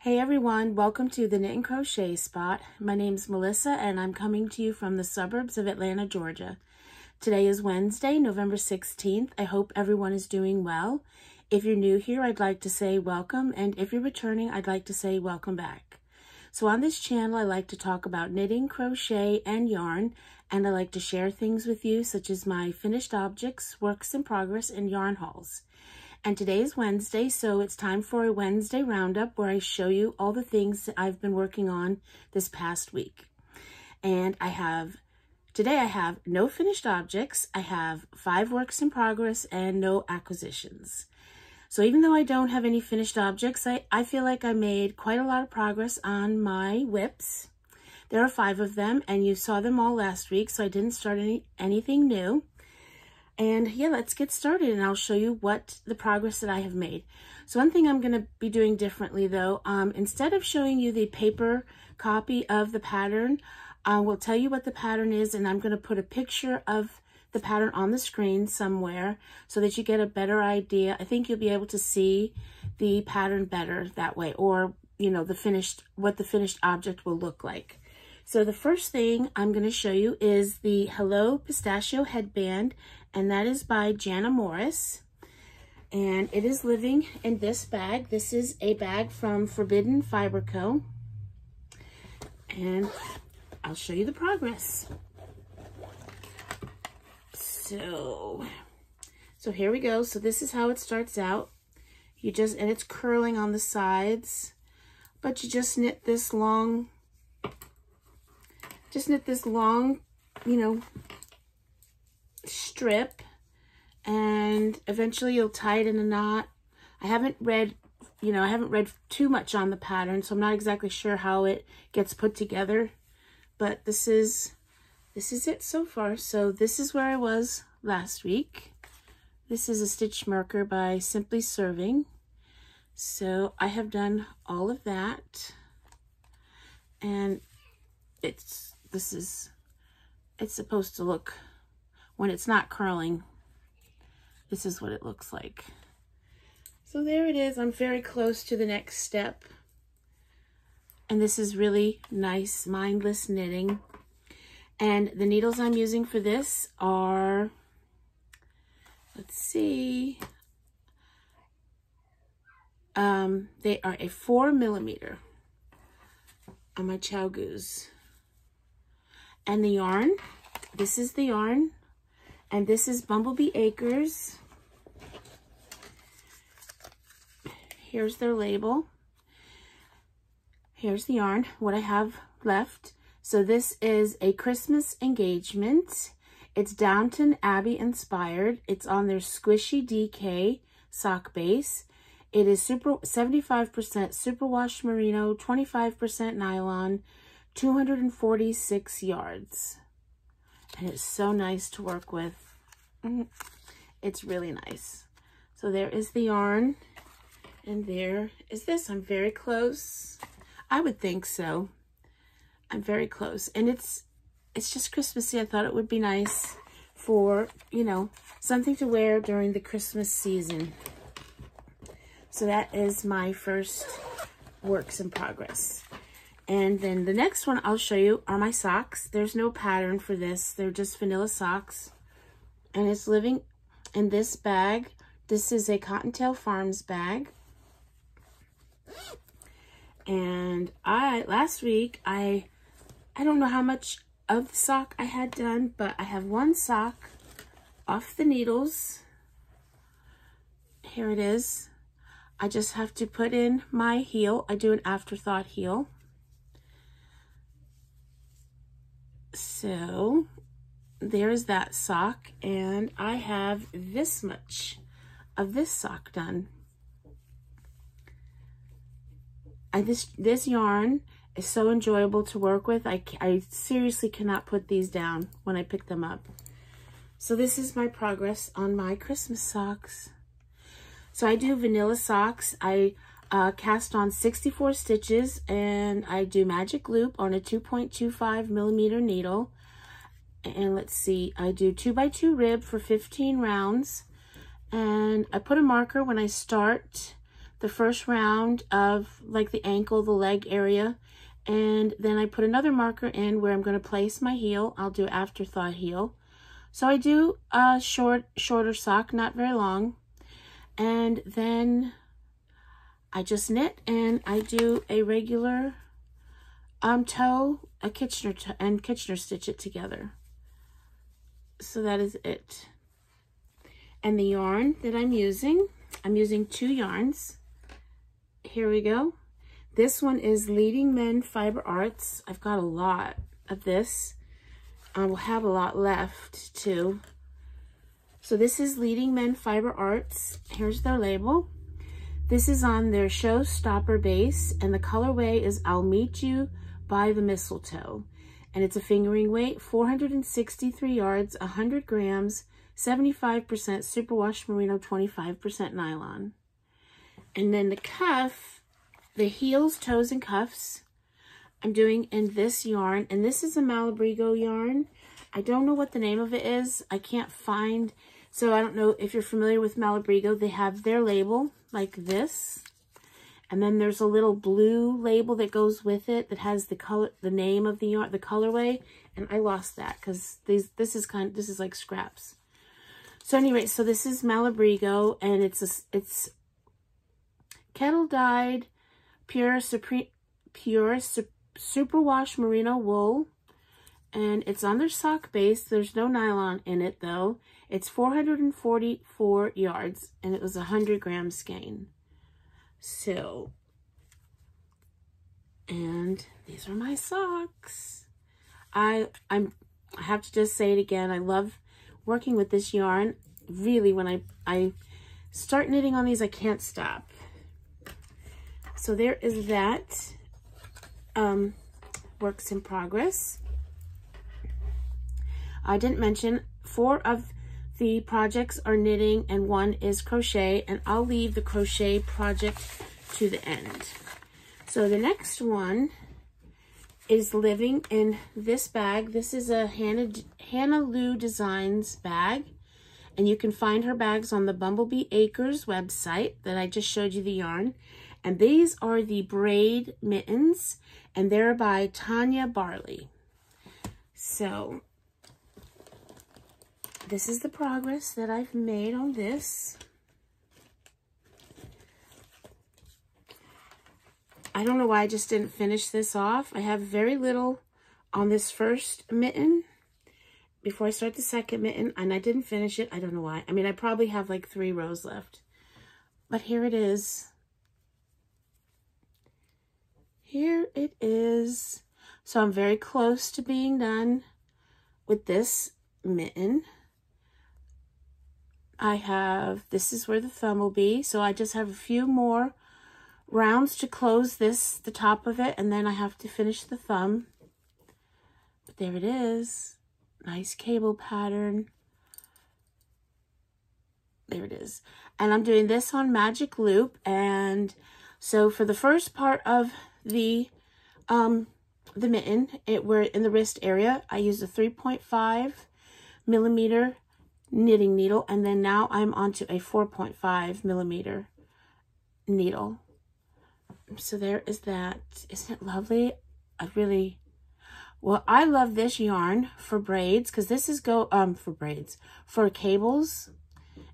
Hey everyone, welcome to the Knit and Crochet Spot. My name's Melissa and I'm coming to you from the suburbs of Atlanta, Georgia. Today is Wednesday, November 16th. I hope everyone is doing well. If you're new here, I'd like to say welcome, and if you're returning, I'd like to say welcome back. So on this channel, I like to talk about knitting, crochet, and yarn, and I like to share things with you such as my finished objects, works in progress, and yarn hauls. And today is Wednesday, so it's time for a Wednesday roundup where I show you all the things that I've been working on this past week. And today I have no finished objects, I have 5 works in progress, and no acquisitions. So even though I don't have any finished objects, I feel like I made quite a lot of progress on my WIPs. There are 5 of them, and you saw them all last week, so I didn't start anything new. And yeah, let's get started and I'll show you what the progress that I have made. So one thing I'm going to be doing differently though, instead of showing you the paper copy of the pattern, I will tell you what the pattern is, and I'm going to put a picture of the pattern on the screen somewhere so that you get a better idea. I think you'll be able to see the pattern better that way, or you know, what the finished object will look like. So the first thing I'm going to show you is the Hello Pistachio Headband, and that is by Jana Morris. And it is living in this bag. This is a bag from Forbidden Fiber Co. And I'll show you the progress. So here we go. So this is how it starts out. And it's curling on the sides, but you just knit this long, you know, strip, and eventually you'll tie it in a knot. I haven't read too much on the pattern, so I'm not exactly sure how it gets put together, but this is it so far. So this is where I was last week. This is a stitch marker by Simply Serving. So I have done all of that, and it's supposed to look, when it's not curling, this is what it looks like. So there it is. I'm very close to the next step. And this is really nice, mindless knitting. And the needles I'm using for this are, let's see, they are a 4mm on my Chow Goose. And the yarn, this is the yarn, and this is Bumblebee Acres. Here's their label. Here's the yarn, what I have left. So this is a Christmas engagement. It's Downton Abbey inspired. It's on their Squishy DK sock base. It is 75% superwash merino, 25% nylon, 246 yards. And it's so nice to work with. It's really nice. So there is the yarn, and there is this. I'm very close. I would think so. I'm very close. And it's just Christmassy. I thought it would be nice for, you know, something to wear during the Christmas season. So that is my first works in progress. And then the next one I'll show you are my socks. There's no pattern for this. They're just vanilla socks. And it's living in this bag. This is a Cottontail Farms bag. And last week, I don't know how much of the sock I had done, but I have one sock off the needles. Here it is. I just have to put in my heel. I do an afterthought heel. So there's that sock, and I have this much of this sock done. This yarn is so enjoyable to work with. I seriously cannot put these down when I pick them up. So this is my progress on my Christmas socks. So I do vanilla socks. I cast on 64 stitches, and I do magic loop on a 2.25mm needle. And let's see, I do 2x2 rib for 15 rounds, and I put a marker when I start the first round of like the ankle, the leg area, and then I put another marker in where I'm going to place my heel. I'll do afterthought heel. So I do a shorter sock, not very long, and then I just knit and I do a regular toe, a Kitchener toe, and Kitchener stitch it together. So that is it. And the yarn that I'm using 2 yarns. Here we go. This one is Leading Men Fiber Arts. I've got a lot of this. I will have a lot left too. So this is Leading Men Fiber Arts. Here's their label. This is on their Showstopper base, and the colorway is I'll Meet You by the Mistletoe. And it's a fingering weight, 463 yards, 100 grams, 75% superwash merino, 25% nylon. And then the cuff, the heels, toes, and cuffs, I'm doing in this yarn. And this is a Malabrigo yarn. I don't know what the name of it is. I can't find, so I don't know if you're familiar with Malabrigo. They have their label like this. And then there's a little blue label that goes with it that has the color, the name of the yarn, the colorway. And I lost that because this is like scraps. So anyway, so this is Malabrigo, and it's kettle dyed pure superwash merino wool, and it's on their sock base. There's no nylon in it though. It's 444 yards, and it was 100 gram skein. So, and these are my socks. I have to just say it again. I love working with this yarn. Really, when I start knitting on these, I can't stop. So there is that works in progress. I didn't mention 4 of the projects are knitting and 1 is crochet, and I'll leave the crochet project to the end. So the next one is living in this bag. This is a Hannah Lou Designs bag, and you can find her bags on the Bumblebee Acres website that I just showed you the yarn. And these are the Braid Mittens, and they're by Tania Barley. So this is the progress that I've made on this. I don't know why I just didn't finish this off. I have very little on this first mitten before I start the second mitten, and I didn't finish it. I don't know why. I mean, I probably have like 3 rows left. But here it is. Here it is. So I'm very close to being done with this mitten. This is where the thumb will be. So I just have a few more rounds to close the top of it, and then I have to finish the thumb. But there it is. Nice cable pattern. There it is. And I'm doing this on Magic Loop. And so for the first part of the mitten, we're in the wrist area. I used a 3.5 millimeter knitting needle, and then now I'm onto a 4.5 millimeter needle. So there is that. Isn't it lovely? I love this yarn for braids, because this is for cables.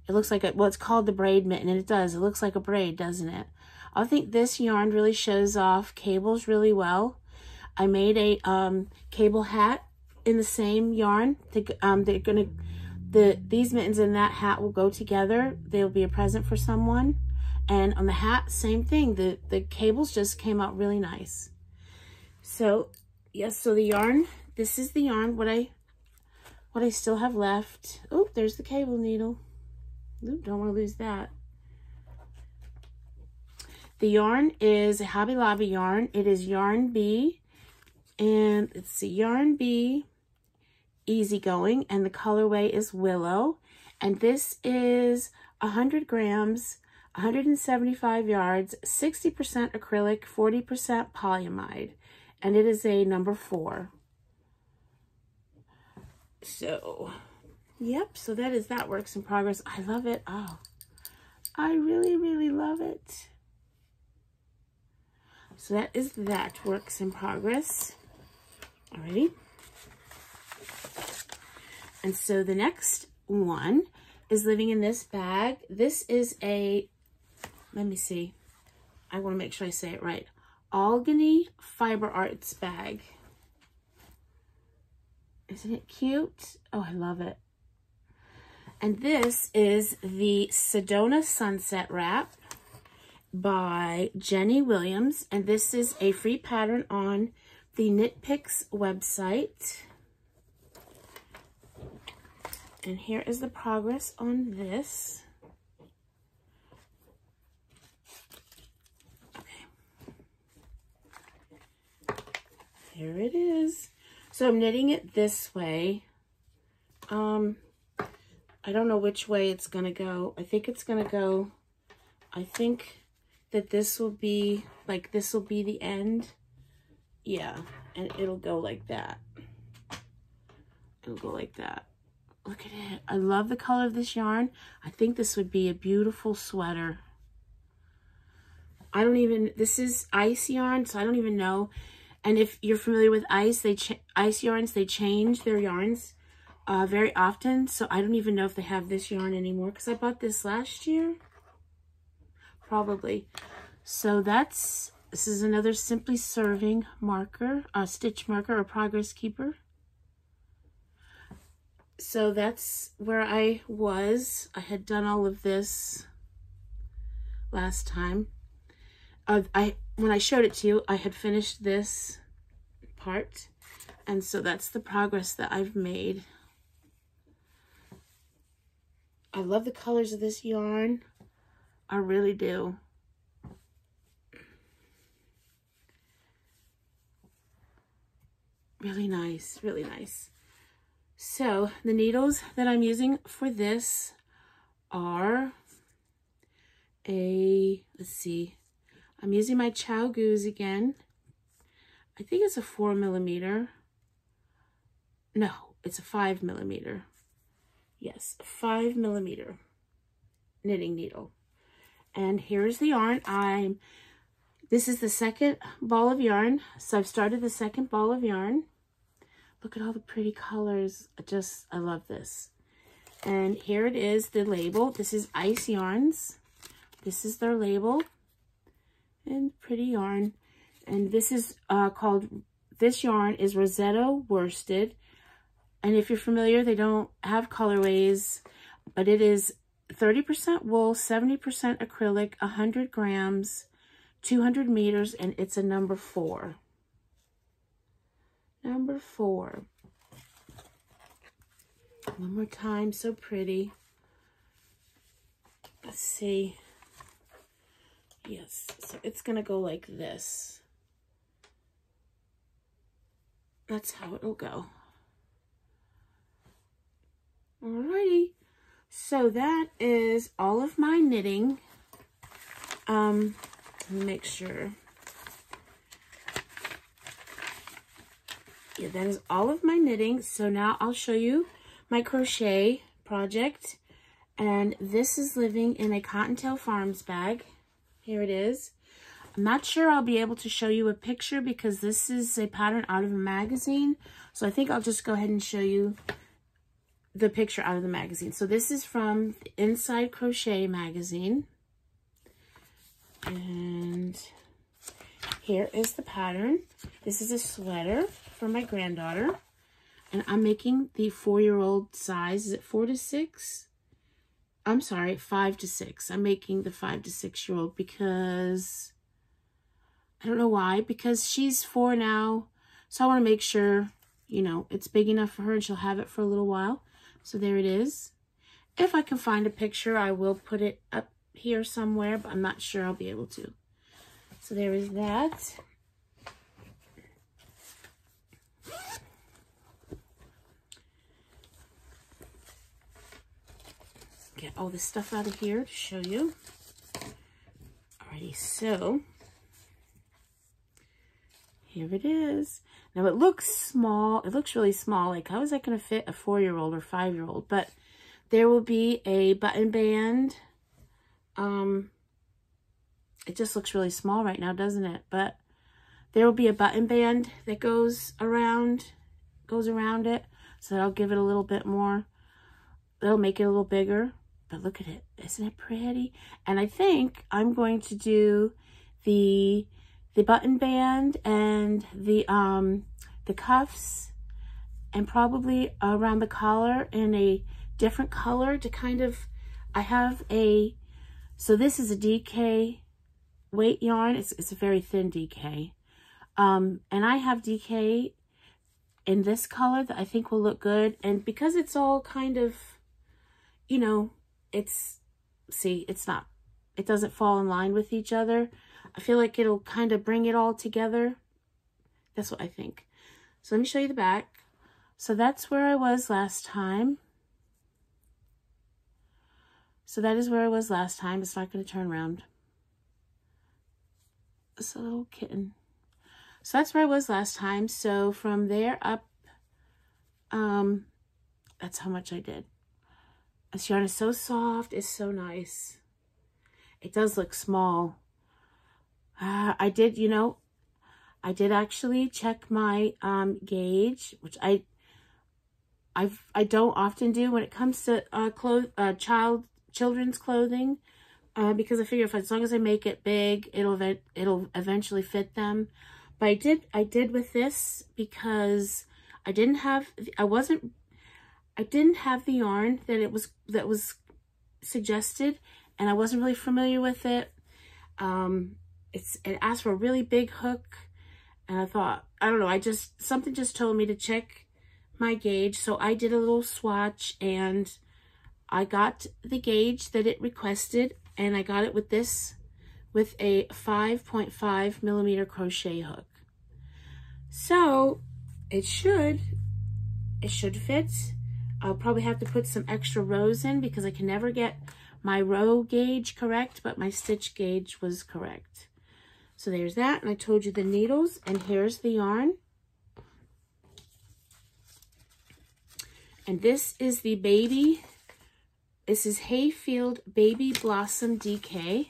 It looks like it's called the Braid Mitten, and it does. It looks like a braid, doesn't it? I think this yarn really shows off cables really well. I made a cable hat in the same yarn. These mittens and that hat will go together. They'll be a present for someone. And on the hat, same thing. The cables just came out really nice. So yes, so the yarn. This is the yarn. What I still have left. Oh, there's the cable needle. Ooh, don't want to lose that. The yarn is a Hobby Lobby yarn. It is Yarn B, and it's a Yarn B Easygoing, and the colorway is Willow. And this is 100 grams, 175 yards, 60% acrylic, 40% polyamide, and it is a number 4. So, yep, so that works in progress. I love it. Oh, I really, really love it. So that is that works in progress. Alrighty. And so the next one is living in this bag. This is a, let me see. I want to make sure I say it right. Albany Fiber Arts bag. Isn't it cute? Oh, I love it. And this is the Sedona Sunset Wrap by Jenny Williams. And this is a free pattern on the Knit Picks website. And here is the progress on this. Okay. Here it is. So I'm knitting it this way. I don't know which way it's gonna go. I think it's gonna go, I think that this will be, like, this will be the end. Yeah, and it'll go like that. It'll go like that. Look at it. I love the color of this yarn. I think this would be a beautiful sweater. I don't even, this is ice yarn, so I don't even know. And if you're familiar with ice, ice yarns, they change their yarns very often. So I don't even know if they have this yarn anymore because I bought this last year. Probably. So this is another Simply Serving marker, stitch marker or progress keeper. So that's where I was. I had done all of this last time. When I showed it to you, I had finished this part. And so that's the progress that I've made. I love the colors of this yarn. I really do. Really nice, really nice. So the needles that I'm using for this are let's see, I'm using my Chow Goose again. I think it's a 4mm. No, it's a 5mm. Yes, 5mm knitting needle. And here's the yarn. This is the second ball of yarn. So I've started the second ball of yarn. Look at all the pretty colors. I love this. And here it is, the label. This is Ice Yarns. This is their label. And pretty yarn. And this is this yarn is Rosetto worsted. And if you're familiar, they don't have colorways, but it is 30% wool, 70% acrylic, 100 grams, 200 meters, and it's a number 4. Number 4. One more time, so pretty. Let's see. Yes, so it's gonna go like this. That's how it'll go. Alrighty, so that is all of my knitting. Let me make sure. Yeah, that is all of my knitting. So now I'll show you my crochet project. And this is living in a Cottontail Farms bag. Here it is. I'm not sure I'll be able to show you a picture because this is a pattern out of a magazine. So I think I'll just go ahead and show you the picture out of the magazine. So this is from the Inside Crochet magazine. And here is the pattern. This is a sweater for my granddaughter. And I'm making the 4-year-old size. Is it 4 to 6? I'm sorry, 5 to 6. I'm making the 5 to 6-year-old because, I don't know why, because she's 4 now. So I want to make sure, you know, it's big enough for her and she'll have it for a little while. So there it is. If I can find a picture, I will put it up here somewhere, but I'm not sure I'll be able to. So there is that. Get all this stuff out of here to show you. Alrighty, so here it is. Now it looks small. It looks really small. Like, how is that going to fit a 4-year-old or 5-year-old? But there will be a button band. It just looks really small right now, doesn't it? But there will be a button band that goes around it. So that'll give it a little bit more. That'll make it a little bigger. But look at it. Isn't it pretty? And I think I'm going to do the button band and the cuffs and probably around the collar in a different color to kind of, so this is a DK weight yarn. It's a very thin DK. And I have DK in this color that I think will look good. And because it's all kind of, you know, it doesn't fall in line with each other. I feel like it'll kind of bring it all together. That's what I think. So let me show you the back. So that's where I was last time. So that is where I was last time. It's not going to turn around. It's a little kitten. So that's where I was last time. So from there up, that's how much I did. This yarn is so soft. It's so nice. It does look small. I did actually check my gauge, which I don't often do when it comes to children's clothing, because I figure as long as I make it big, it'll eventually fit them. But I did with this because I didn't have the yarn that was suggested, and I wasn't really familiar with it. It asked for a really big hook, and I thought, I don't know, something just told me to check my gauge. So I did a little swatch, and I got the gauge that it requested, and I got it with a 5.5 millimeter crochet hook. So it should fit. I'll probably have to put some extra rows in because I can never get my row gauge correct, but my stitch gauge was correct. So there's that, and I told you the needles, and here's the yarn. And this is the baby. This is Hayfield Baby Blossom DK.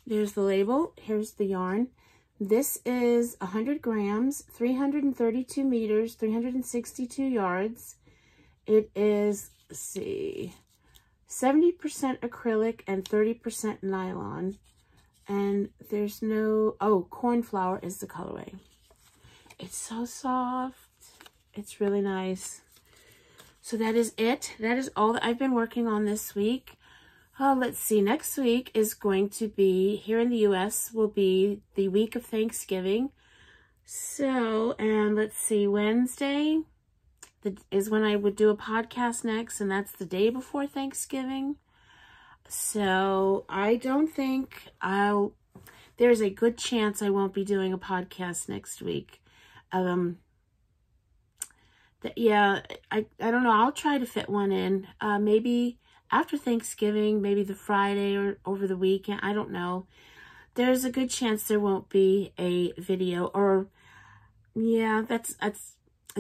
There's the label. Here's the yarn. This is 100 grams, 332 meters, 362 yards. It is, let's see, 70% acrylic and 30% nylon. And there's no, cornflower is the colorway. It's so soft. It's really nice. So that is it. That is all that I've been working on this week. Let's see, next week is going to be, here in the US, will be the week of Thanksgiving. So, and let's see, Wednesday is when I would do a podcast next, and that's the day before Thanksgiving. So I don't think there's a good chance I won't be doing a podcast next week. Yeah, I don't know. I'll try to fit one in. Maybe after Thanksgiving, maybe the Friday or over the weekend. I don't know. There's a good chance there won't be a video, or yeah, it's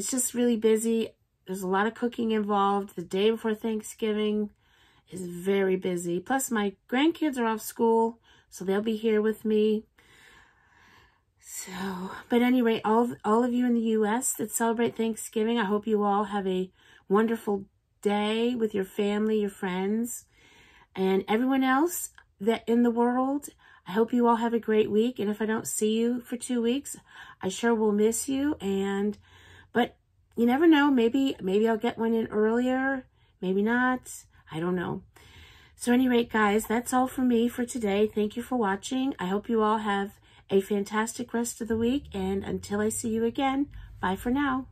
just really busy. There's a lot of cooking involved. The day before Thanksgiving is very busy. Plus my grandkids are off school, so they'll be here with me. So, but anyway, all of you in the US that celebrate Thanksgiving, I hope you all have a wonderful day with your family, your friends, and everyone else that in the world. I hope you all have a great week, and if I don't see you for 2 weeks, I sure will miss you. But you never know, maybe I'll get one in earlier, maybe not, I don't know. So anyway, guys, that's all for me for today. Thank you for watching. I hope you all have a fantastic rest of the week, and until I see you again, bye for now.